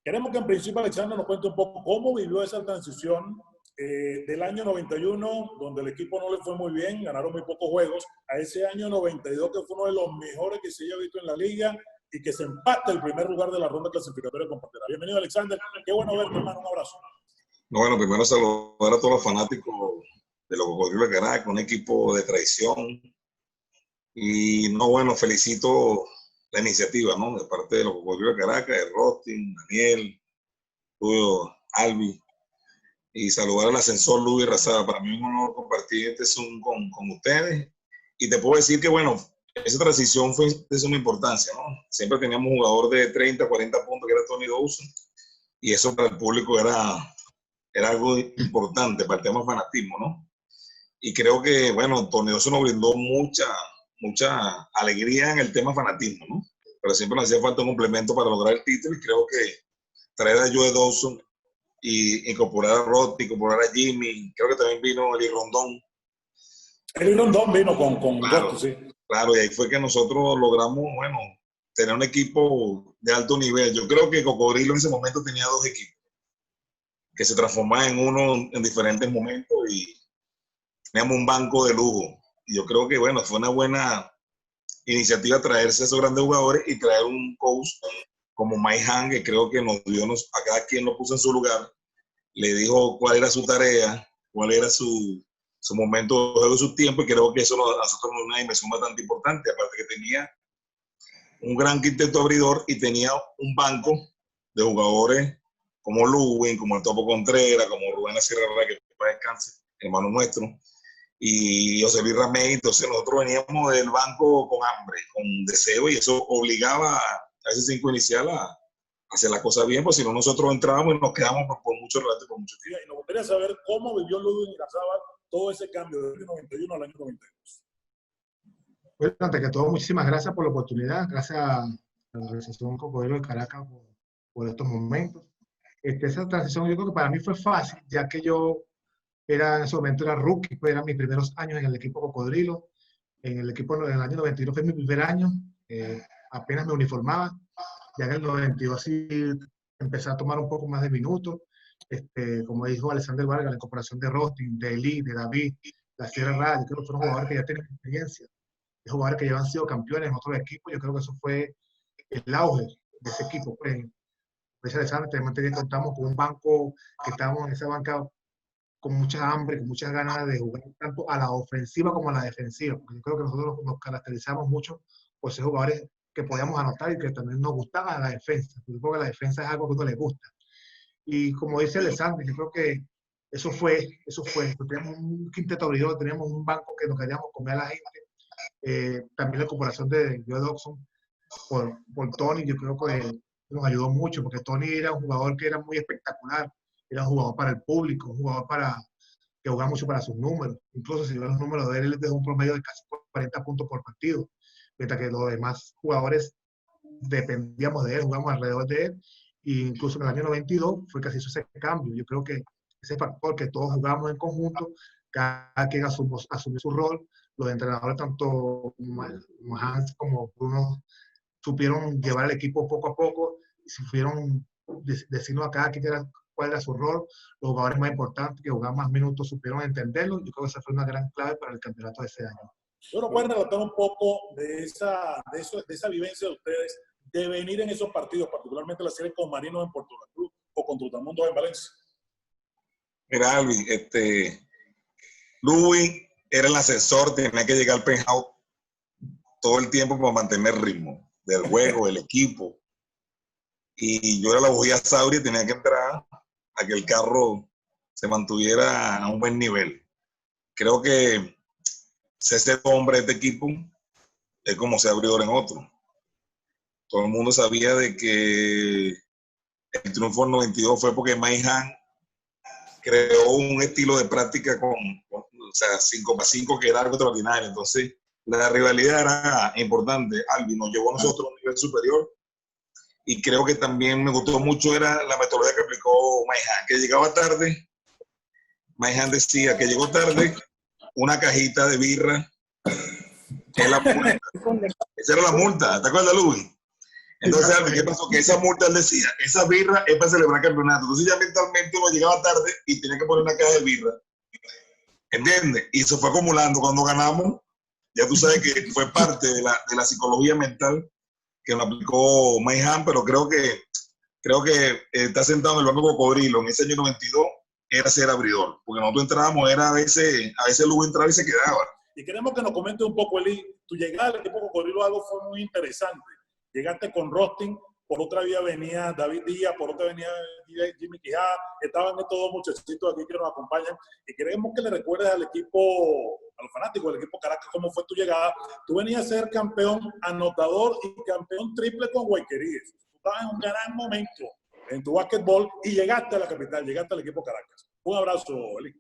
Queremos que en principio Alexander nos cuente un poco cómo vivió esa transición del año 91, donde el equipo no le fue muy bien, ganaron muy pocos juegos, a ese año 92 que fue uno de los mejores que se haya visto en la liga y que se empate el primer lugar de la ronda clasificatoria con Pantera. Bienvenido, Alexander. Qué bueno verte, hermano. Un abrazo.
No, bueno, primero saludar a todos los fanáticos de los Cocodrilos de Caracas, un equipo de tradición. Y no, bueno, felicito la iniciativa, ¿no? De parte de los Cocodrilos de Caracas, de Rostin, Daniel, Julio, Albi. Y saludar al ascensor Luis Razada. Para mí es un honor compartir este Zoom con ustedes. Y te puedo decir que, bueno, esa transición fue de suma importancia, ¿no? Siempre teníamos un jugador de 30, 40 puntos que era Tony Dawson. Y eso para el público era algo importante para el tema fanatismo, ¿no? Y creo que, bueno, Tony Dawson nos brindó mucha alegría en el tema fanatismo, ¿no? Pero siempre nos hacía falta un complemento para lograr el título y creo que traer a Joe Dawson y incorporar a Rotti, incorporar a Jimmy, creo que también vino Eli Rondón.
Eli Rondón vino con
claro,
Rotti, sí.
Claro, y ahí fue que nosotros logramos, bueno, tener un equipo de alto nivel. Yo creo que Cocodrilo en ese momento tenía dos equipos que se transformaban en uno en diferentes momentos y teníamos un banco de lujo. Y yo creo que, bueno, fue una buena iniciativa traerse a esos grandes jugadores y traer un coach como Maihane, que creo que nos dio, a cada quien lo puso en su lugar, le dijo cuál era su tarea, cuál era su momento de juego, su tiempo, y creo que eso a nosotros nos dio una dimensión bastante importante, aparte que tenía un gran quinteto abridor y tenía un banco de jugadores como Ludwig, como el Topo Contreras, como Rubén La Sierra, que para descanse, hermano nuestro, y José Luis Ramey. Entonces nosotros veníamos del banco con hambre, con deseo, y eso obligaba a ese 5 inicial a hacer la cosa bien, pues si no nosotros entrábamos y nos quedamos por mucho rato y por mucho tiempo.
Y nos gustaría saber cómo vivió Ludwig Irazábal todo ese cambio del año 91 al año 92.
Bueno, antes que todo, muchísimas gracias por la oportunidad, gracias a la Organización Cocodrilo de Caracas por estos momentos. Esa transición yo creo que para mí fue fácil, ya que yo en ese momento era rookie, pues eran mis primeros años en el equipo Cocodrilo. En el equipo en el año 91 fue mi primer año, apenas me uniformaba. Ya en el 92 sí empecé a tomar un poco más de minutos. Como dijo Alexander Vargas, la incorporación de Rostin, de Eli, de David, La Sierra Raya, yo creo que fueron jugadores que ya tienen experiencia, de jugadores que ya han sido campeones en otros equipos. Yo creo que eso fue el auge de ese equipo. Pues Alexander, contamos con un banco que estábamos en esa banca con mucha hambre, con muchas ganas de jugar tanto a la ofensiva como a la defensiva, porque yo creo que nosotros nos caracterizamos mucho por ser jugadores que podíamos anotar y que también nos gustaba la defensa. Yo creo que la defensa es algo que a uno le gusta. Y como dice Alessandro, yo creo que eso fue. Teníamos un quinteto abridor, teníamos un banco que nos queríamos comer a la gente. También la incorporación de Joe Dawson por Tony, yo creo que nos ayudó mucho, porque Tony era un jugador que era muy espectacular, era un jugador para el público, un jugador que jugaba mucho para sus números. Incluso si ven los números de él dejó un promedio de casi 40 puntos por partido, mientras que los demás jugadores dependíamos de él, jugamos alrededor de él, e incluso en el año 92 fue que se hizo ese cambio. Yo creo que ese factor que todos jugamos en conjunto, cada quien asumió su rol, los entrenadores, tanto Hans como Bruno, supieron llevar al equipo poco a poco y supieron decirnos a cada quien cuál era su rol. Los jugadores más importantes que jugaban más minutos supieron entenderlo. Yo creo que esa fue una gran clave para el campeonato de ese año.
Bueno, pueden relatar un poco de esa vivencia de ustedes, de venir en esos partidos, particularmente la serie con Marinos en Puerto La Cruz o con Trotamundos en Valencia.
Mira, Alvin, Luis era el asesor, tenía que llegar al penthouse todo el tiempo para mantener el ritmo del juego, del equipo. Y yo era la bujía Sauri y tenía que entrar a que el carro se mantuviera a un buen nivel. Creo que ese hombre de este equipo es como se abrió en otro. Todo el mundo sabía de que el triunfo del 92 fue porque Maihan creó un estilo de práctica con 5x5 que era algo extraordinario. Entonces, la rivalidad era importante. Alvin nos llevó a nosotros a un nivel superior. Y creo que también me gustó mucho era la metodología que aplicó Maihan, que llegaba tarde. Maihan decía que llegó tarde, una cajita de birra en la multa. Esa era la multa, ¿te acuerdas, Luis? Entonces, Alvin, ¿qué pasó? Que esa multa, él decía, esa birra es para celebrar el campeonato. Entonces ya mentalmente uno llegaba tarde y tenía que poner una caja de birra. ¿Entiendes? Y se fue acumulando. Cuando ganamos, ya tú sabes que fue parte de la psicología mental que nos aplicó Maihan, pero creo que está sentado en el banco Cocodrilo. En ese año 92 era ser abridor, porque nosotros entrábamos, era a veces Lugo entraba y se quedaba.
Y queremos que nos comente un poco, Eli, tu llegada al equipo Cocodrilo algo fue muy interesante. Llegaste con Rostin, por otra vía venía David Díaz, por otra venía Jimmy Quijada, estaban estos dos muchachitos aquí que nos acompañan, y queremos que le recuerdes al equipo, a los fanáticos del equipo Caracas, cómo fue tu llegada. Tú venías a ser campeón anotador y campeón triple con Guayqueríes. Tú estabas en un gran momento en tu básquetbol y llegaste a la capital, llegaste al equipo Caracas. Un abrazo, Eli.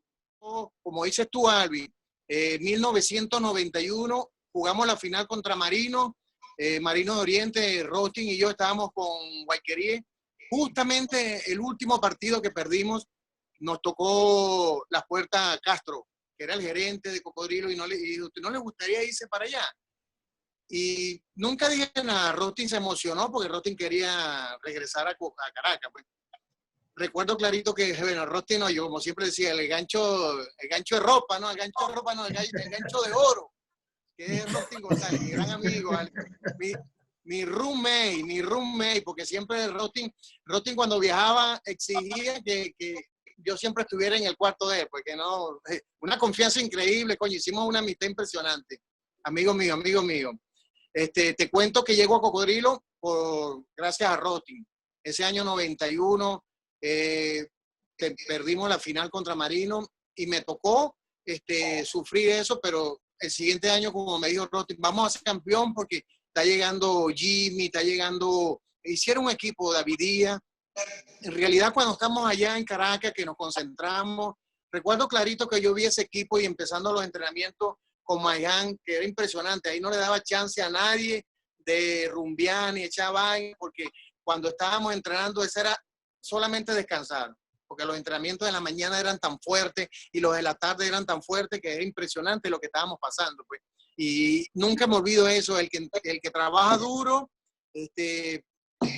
Como dices tú, Alvin, 1991 jugamos la final contra Marino. Marino de Oriente, Rostin y yo estábamos con Guayqueríes. Justamente el último partido que perdimos nos tocó la puerta a Castro, que era el gerente de Cocodrilo, y dijo, ¿no le gustaría irse para allá? Y nunca dije nada. Rostin se emocionó porque Rostin quería regresar a Caracas. Pues. Recuerdo clarito que, bueno, Rostin no, yo como siempre decía, el gancho de ropa, ¿no? El gancho de ropa, no, el gancho de oro. Que es Rostin González, mi gran amigo, mi roommate, porque siempre Rostin cuando viajaba exigía que yo siempre estuviera en el cuarto de él, porque no, una confianza increíble, coño, hicimos una amistad impresionante. Amigo mío. Te cuento que llego a Cocodrilo gracias a Rostin. Ese año 91 perdimos la final contra Marino y me tocó sufrir eso, pero el siguiente año, como me dijo Rostin, vamos a ser campeón porque está llegando Jimmy, hicieron un equipo, David Díaz. En realidad, cuando estamos allá en Caracas, que nos concentramos, recuerdo clarito que yo vi ese equipo y empezando los entrenamientos con Maihan, que era impresionante. Ahí no le daba chance a nadie de rumbear ni echar vaina, porque cuando estábamos entrenando, eso era solamente descansar. Porque los entrenamientos de la mañana eran tan fuertes y los de la tarde eran tan fuertes que era impresionante lo que estábamos pasando, pues. Y nunca me olvido eso, el que trabaja duro,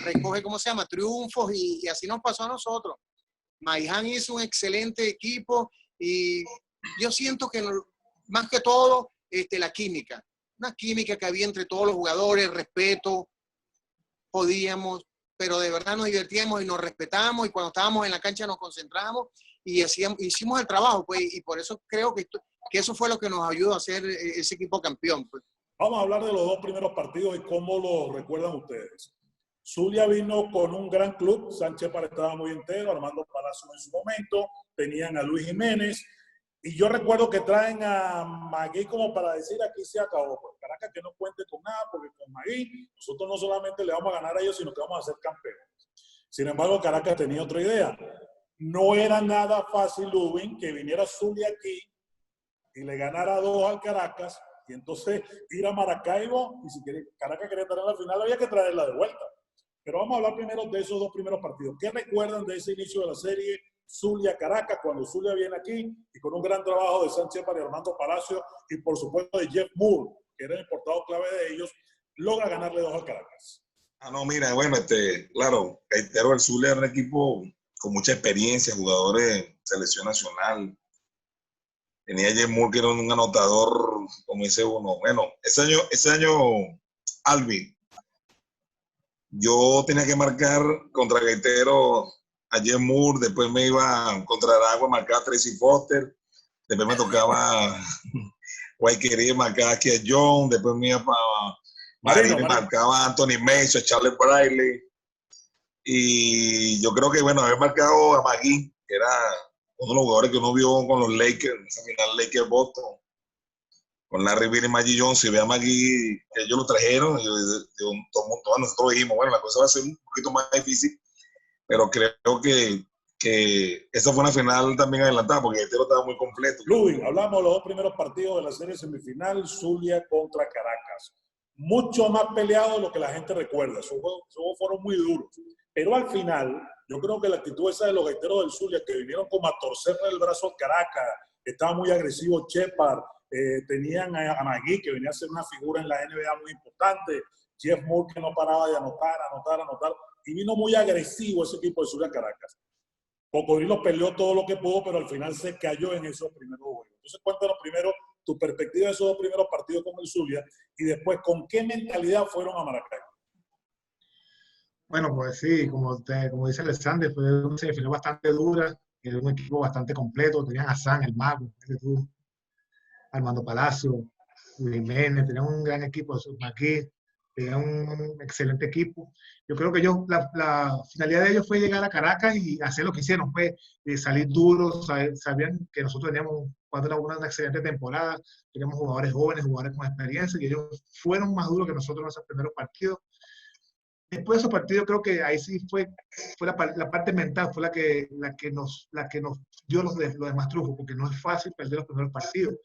recoge, triunfos y así nos pasó a nosotros. Maihan hizo un excelente equipo y yo siento que más que todo la química, una química que había entre todos los jugadores, respeto, pero de verdad nos divertíamos y nos respetamos, y cuando estábamos en la cancha nos concentramos y hicimos el trabajo, pues, y por eso creo que eso fue lo que nos ayudó a hacer ese equipo campeón, pues.
Vamos a hablar de los 2 primeros partidos y cómo lo recuerdan ustedes. Zulia vino con un gran club, Sánchez Para estaba muy entero, Armando Palacio en su momento, tenían a Luis Jiménez, y yo recuerdo que traen a Magui como para decir aquí se acabó, pues Caracas que no cuente con nada, porque con Magui nosotros no solamente le vamos a ganar a ellos, sino que vamos a ser campeones. Sin embargo, Caracas tenía otra idea. No era nada fácil, Lubin, que viniera Zulia aquí y le ganara 2 al Caracas, y entonces ir a Maracaibo, y si Caracas quería estar en la final, había que traerla de vuelta. Pero vamos a hablar primero de esos 2 primeros partidos. ¿Qué recuerdan de ese inicio de la serie Zulia-Caracas, cuando Zulia viene aquí y con un gran trabajo de Sánchez Para y Armando Palacio y por supuesto de Jeff Moore, que era el importado clave de ellos, logra ganarle 2 al Caracas?
No, mira, bueno, claro, reitero, el Zulia era un equipo con mucha experiencia, jugadores de selección nacional. Tenía a Jeff Moore, que era un anotador, como dice uno. Bueno, ese año, Alvin, yo tenía que marcar contra Gaitero a Jeff Moore, después me iba contra Aragua a marcar a Tracy Foster, después me tocaba Guayquería, marcaba aquí a John, después me iba para Marino, marcaba a Anthony Mason, a Charles Briley, y yo creo que, bueno, haber marcado a Magui, que era uno de los jugadores que uno vio con los Lakers, en esa final Lakers-Boston, con Larry Bird y Magic Johnson, y ve a Magui, que ellos lo trajeron, y todo el mundo, nosotros dijimos, bueno, la cosa va a ser un poquito más difícil, pero creo que esa fue una final también adelantada, porque el entero estaba muy completo.
Ludwig, hablamos de los 2 primeros partidos de la serie semifinal, Zulia contra Caracas. Mucho más peleado de lo que la gente recuerda. Esos juegos fueron muy duros. Pero al final, yo creo que la actitud esa de los gaiteros del Zulia, que vinieron como a torcerle el brazo al Caracas, estaba muy agresivo Shepard, tenían a Magui, que venía a ser una figura en la NBA muy importante, Jeff Moore, que no paraba de anotar, y vino muy agresivo ese equipo de Zulia Caracas. Cocodrilo peleó todo lo que pudo, pero al final se cayó en esos primeros juegos. Entonces, cuéntanos primero tu perspectiva de esos 2 primeros partidos con el Zulia y después con qué mentalidad fueron a Maracaibo.
Bueno, pues sí, como dice Alexander, fue una semifinal bastante dura, era un equipo bastante completo, tenían a San, el Mago, Armando Palacio, Luis Jiménez, tenían un gran equipo, aquí, tenían un excelente equipo. Yo creo que la finalidad de ellos fue llegar a Caracas y hacer lo que hicieron, fue salir duros, sabían que nosotros teníamos una excelente temporada, teníamos jugadores jóvenes, jugadores con experiencia, y ellos fueron más duros que nosotros en esos primeros partidos. Después de esos partidos, creo que ahí sí fue la parte mental, fue la que nos dio los demás trufos, porque no es fácil perder los primeros partidos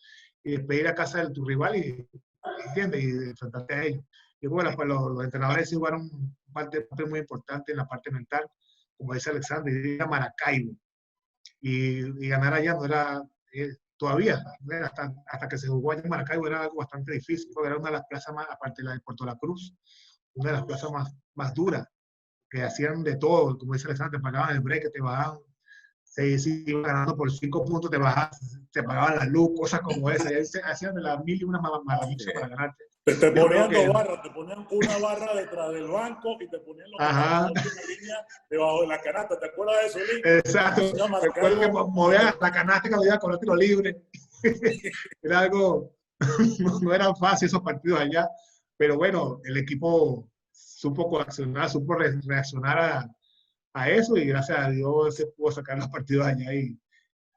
y después ir a casa de tu rival ¿entiendes? Y enfrentarte a ellos. Yo creo que los entrenadores sí jugaron un parte muy importante en la parte mental, como dice Alexander, ir a Maracaibo y ganar allá no era todavía, hasta que se jugó allá en Maracaibo era algo bastante difícil, porque era una de las plazas más, aparte de la de Puerto La Cruz, una de las plazas más duras, que hacían de todo, como dice Alexander, te pagaban el break, te bajaban, si iban ganando por 5 puntos, te pagaban la luz, cosas como esa, hacían de las 1000 y una maravillas para ganarte.
Te ponían 2 barras, te ponían una barra detrás del banco y te ponían la última línea debajo de la canasta, ¿te acuerdas de eso, Lee?
Exacto, recuerdo que movían la canasta que había con los tiros libres, era algo, no era fácil esos partidos allá, pero bueno, el equipo supo coaccionar, supo reaccionar a eso y gracias a Dios se pudo sacar los partidos allá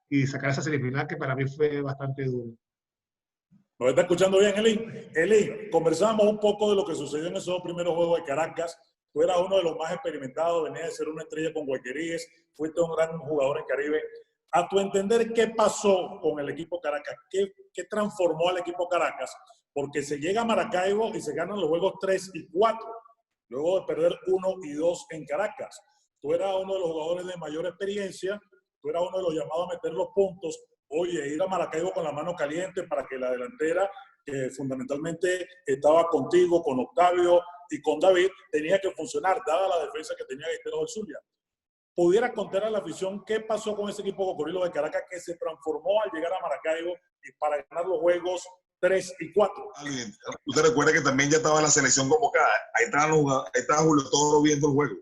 y sacar esa semifinal que para mí fue bastante duro.
¿Nos está escuchando bien, Eli? Eli, conversamos un poco de lo que sucedió en esos 2 primeros juegos de Caracas. Tú eras uno de los más experimentados, venías de ser una estrella con Guayqueríes, fuiste un gran jugador en Caribe. A tu entender, ¿qué pasó con el equipo Caracas? ¿Qué transformó al equipo Caracas? Porque se llega a Maracaibo y se ganan los juegos 3 y 4, luego de perder 1 y 2 en Caracas. Tú eras uno de los jugadores de mayor experiencia, tú eras uno de los llamados a meter los puntos. Oye, ir a Maracaibo con la mano caliente para que la delantera, que fundamentalmente estaba contigo, con Octavio y con David, tenía que funcionar, dada la defensa que tenía Gaiteros del Zulia. ¿Pudiera contar a la afición qué pasó con ese equipo Cocodrilo de Caracas que se transformó al llegar a Maracaibo y para ganar los juegos 3 y 4?
Usted recuerda que también ya estaba la selección convocada. Ahí estaba Julio Toro viendo el juego.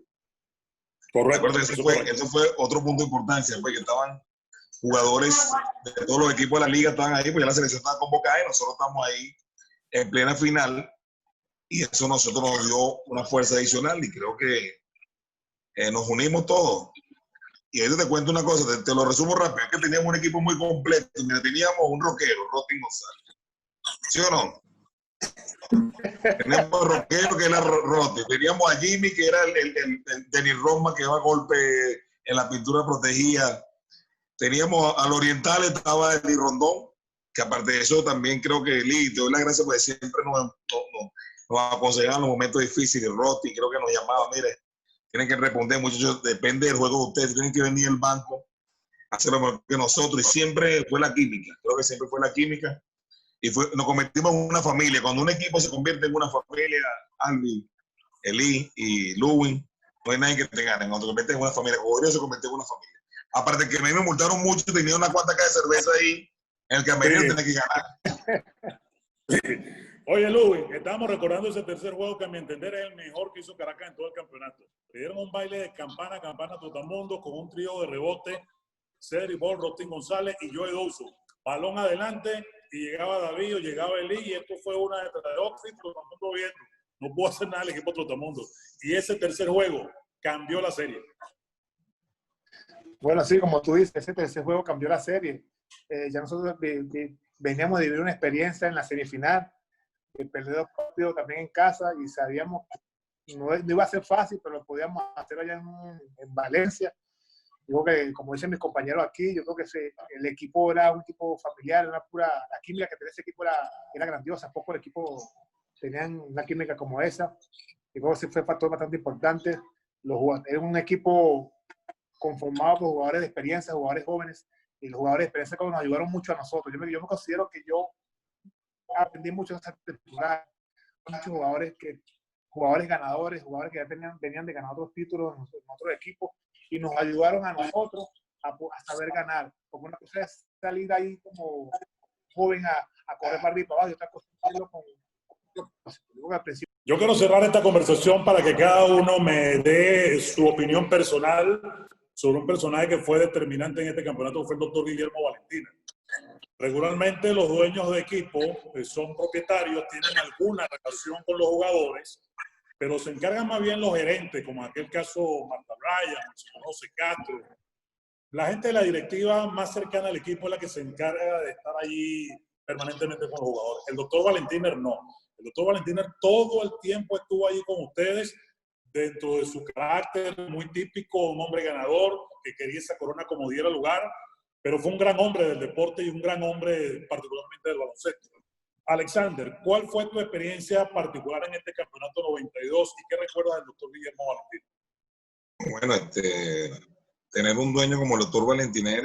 Correcto.
Eso fue otro punto de importancia, porque estaban jugadores de todos los equipos de la liga estaban ahí, pues ya la selección estaba convocada y nosotros estamos ahí en plena final, y eso a nosotros nos dio una fuerza adicional y creo que nos unimos todos. Y ahí te cuento una cosa, te lo resumo rápido, es que teníamos un equipo muy completo. Mira, teníamos un rockero, Rotin González. ¿Sí o no? Teníamos a rockero que era Rotin. Teníamos a Jimmy, que era el Denis Roma, que daba golpe en la pintura protegida. Teníamos al oriental, estaba Eli Rondón, que aparte de eso también creo que Eli, te doy las gracias porque siempre nos aconsejaban en los momentos difíciles. Rotin creo que nos llamaba, mire, tienen que responder, muchachos, depende del juego de ustedes, tienen que venir al banco, hacer lo mejor que nosotros, y siempre fue la química, creo que siempre fue la química, y nos convertimos en una familia. Cuando un equipo se convierte en una familia, Albi, Eli y Luwin, no hay nadie que te gane. Cuando te conviertes en una familia, Cocodrilo se convirtió en una familia. Aparte que a mí me multaron mucho, tenía una cuanta caja de cerveza ahí, en el camerino tenía que ganar.
Oye, Luis, estábamos recordando ese tercer juego que a mi entender es el mejor que hizo Caracas en todo el campeonato. Le dieron un baile de campana, Trotamundo, con un trío de rebote, Cedric Ball, Rotin González y Joe Douso. Balón adelante y llegaba David o llegaba Eli, y esto fue una de Trotamundo viendo. No pudo hacer nada el equipo Trotamundo. Y ese tercer juego cambió la serie.
Bueno, sí, como tú dices, ese tercer juego cambió la serie. Ya nosotros veníamos de vivir una experiencia en la semifinal, perder 2 partidos también en casa, y sabíamos que no iba a ser fácil, pero lo podíamos hacer allá en Valencia. Yo creo que, como dicen mis compañeros aquí, yo creo que el equipo era un equipo familiar, la química que tenía ese equipo era grandiosa. Pocos equipos tenían una química como esa. Y creo que ese fue un factor bastante importante. Era un equipo conformado por jugadores de experiencia, jugadores jóvenes, y los jugadores de experiencia nos ayudaron mucho a nosotros. Yo me considero que yo aprendí mucho de esta temporada. Muchos jugadores ganadores, jugadores que ya venían de ganar otros títulos en otros equipos, y nos ayudaron a nosotros a saber ganar. Porque una cosa es salir ahí como joven a correr para arriba y para abajo, y otra cosa es hacerlo con al principio.
Yo quiero cerrar esta conversación para que cada uno me dé su opinión personal sobre un personaje que fue determinante en este campeonato, que fue el doctor Guillermo Valentina. Regularmente los dueños de equipo son propietarios, tienen alguna relación con los jugadores, pero se encargan más bien los gerentes, como en aquel caso Marta Bryan, el señor José Castro. La gente de la directiva más cercana al equipo es la que se encarga de estar allí permanentemente con los jugadores. El doctor Valentiner no. El doctor Valentiner todo el tiempo estuvo allí con ustedes, dentro de su carácter muy típico, un hombre ganador que quería esa corona como diera lugar, pero fue un gran hombre del deporte y un gran hombre particularmente del baloncesto. Alexander, ¿cuál fue tu experiencia particular en este campeonato 92 y qué recuerdas del doctor Guillermo Valentina?
Bueno, tener un dueño como el doctor Valentiner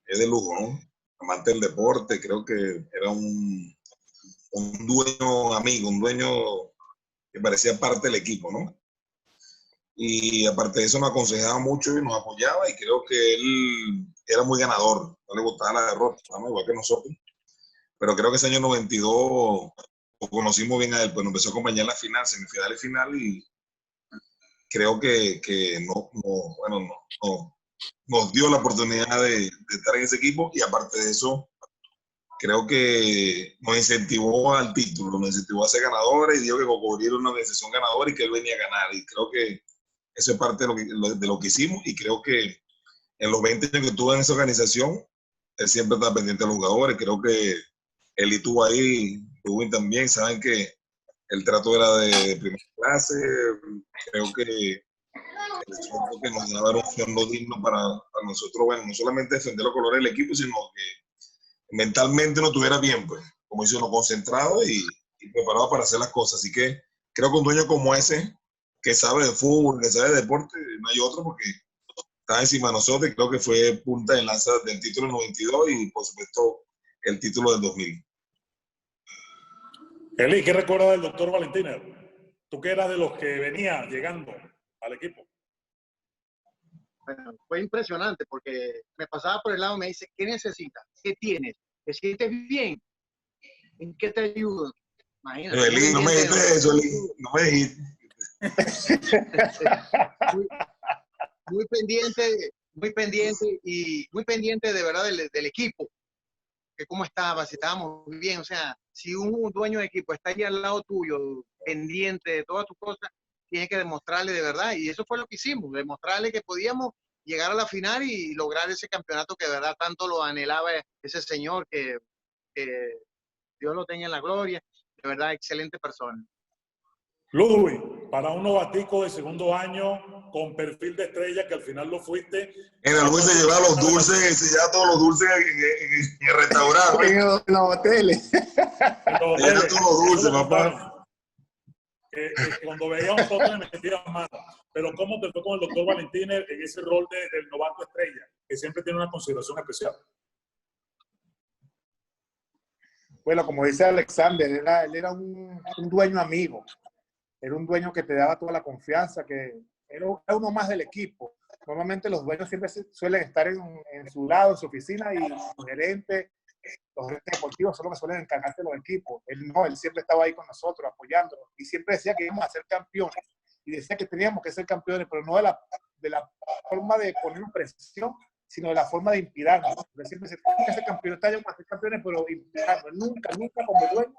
es de lujo, ¿no? Amante del deporte, creo que era un dueño amigo, un dueño que parecía parte del equipo, ¿no? Y aparte de eso nos aconsejaba mucho y nos apoyaba, y creo que él era muy ganador, no le gustaba la derrota, ¿no? Igual que nosotros. Pero creo que ese año 92 lo conocimos bien a él, pues nos empezó a acompañar en la final, semifinal y final, y creo que nos dio la oportunidad de estar en ese equipo, y aparte de eso, creo que nos incentivó al título, nos incentivó a ser ganadores, y dijo que Cocodrilo era una organización ganadora y que él venía a ganar, y creo que eso es parte de lo que hicimos, y creo que en los 20 años que estuve en esa organización, él siempre estaba pendiente de los jugadores. Creo que él estuvo ahí, Rubén también, saben que el trato era de primera clase. Creo que el sueldo que nos daba era un sueldo digno para nosotros, bueno, no solamente defender los colores del equipo, sino que mentalmente nos tuviera bien, pues, como dice uno, concentrado y preparado para hacer las cosas. Así que creo que un dueño como ese, que sabe de fútbol, que sabe de deporte, no hay otro, porque estaba encima de nosotros, y creo que fue punta de lanza del título del 92 y, por supuesto, el título del 2000.
Eli, ¿qué recuerdas del doctor Valentina? Tú que eras de los que venía llegando al equipo.
Bueno, fue impresionante porque me pasaba por el lado y me dice, ¿qué necesitas? ¿Qué tienes? ¿Te sientes bien? ¿En qué te ayudo? Imagínate.
Eli, no me dijiste eso, Eli, no me dijiste.
muy muy pendiente de verdad del equipo, que cómo estaba, si estábamos bien, o sea, si un dueño de equipo está ahí al lado tuyo, pendiente de todas tus cosas, tiene que demostrarle de verdad, y eso fue lo que hicimos, demostrarle que podíamos llegar a la final y lograr ese campeonato que de verdad tanto lo anhelaba ese señor, que Dios lo tenga en la gloria, de verdad, excelente persona.
Ludwig, para un novatico de segundo año con perfil de estrella, que al final lo fuiste.
En el Luis se lleva los dulces, se lleva todos los dulces en el restaurante.
En los hoteles.
Se lleva todos los dulces, papá.
Cuando veíamos fotos me metía mano. Pero ¿cómo te fue con el doctor Valentín en ese rol del novato estrella, que siempre tiene una consideración especial?
Bueno, como dice Alexander, él era un dueño amigo. Era un dueño que te daba toda la confianza, que era uno más del equipo. Normalmente los dueños siempre suelen estar en su lado, en su oficina, y los gerentes deportivos son los que suelen encargarse de los equipos. Él no, él siempre estaba ahí con nosotros, apoyándonos, y siempre decía que íbamos a ser campeones. Y decía que teníamos que ser campeones, pero no de la forma de poner presión, sino de la forma de inspirarnos. Porque siempre se tiene que ser campeones, vamos a ser campeones, pero inspirarnos. Nunca como dueño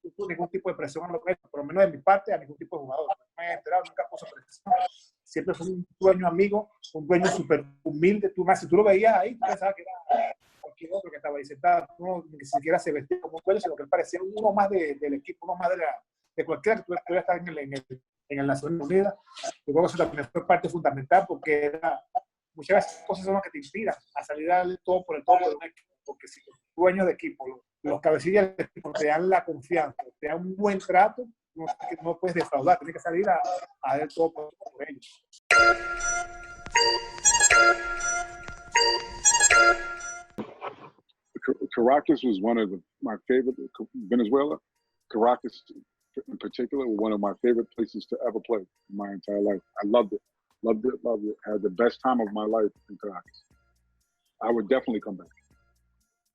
puso ningún tipo de presión a lo que es, por lo menos de mi parte, a ningún tipo de jugador. No me he enterado, nunca puso presión. Siempre fue un dueño amigo, un dueño súper humilde. Si tú lo veías ahí, tú pensabas que era cualquier otro que estaba ahí sentado. No, ni siquiera se vestía como un dueño, sino que él parecía uno más del equipo, uno más de cualquiera que pudiera estar en el Naciones Unidas. Yo creo que eso también fue parte fundamental, porque muchas veces cosas son las que te inspiran a salir a darle todo por el todo de un equipo. Porque si los dueños de equipo, los cabecillas del equipo te dan la confianza, te dan un buen trato, no puedes defraudar, tienes que salir a dar todo por ellos.
Caracas was one of my favorite, Venezuela, Caracas in particular, was one of my favorite places to ever play in my entire life. I loved it. I had the best time of my life in Caracas. I would definitely come back.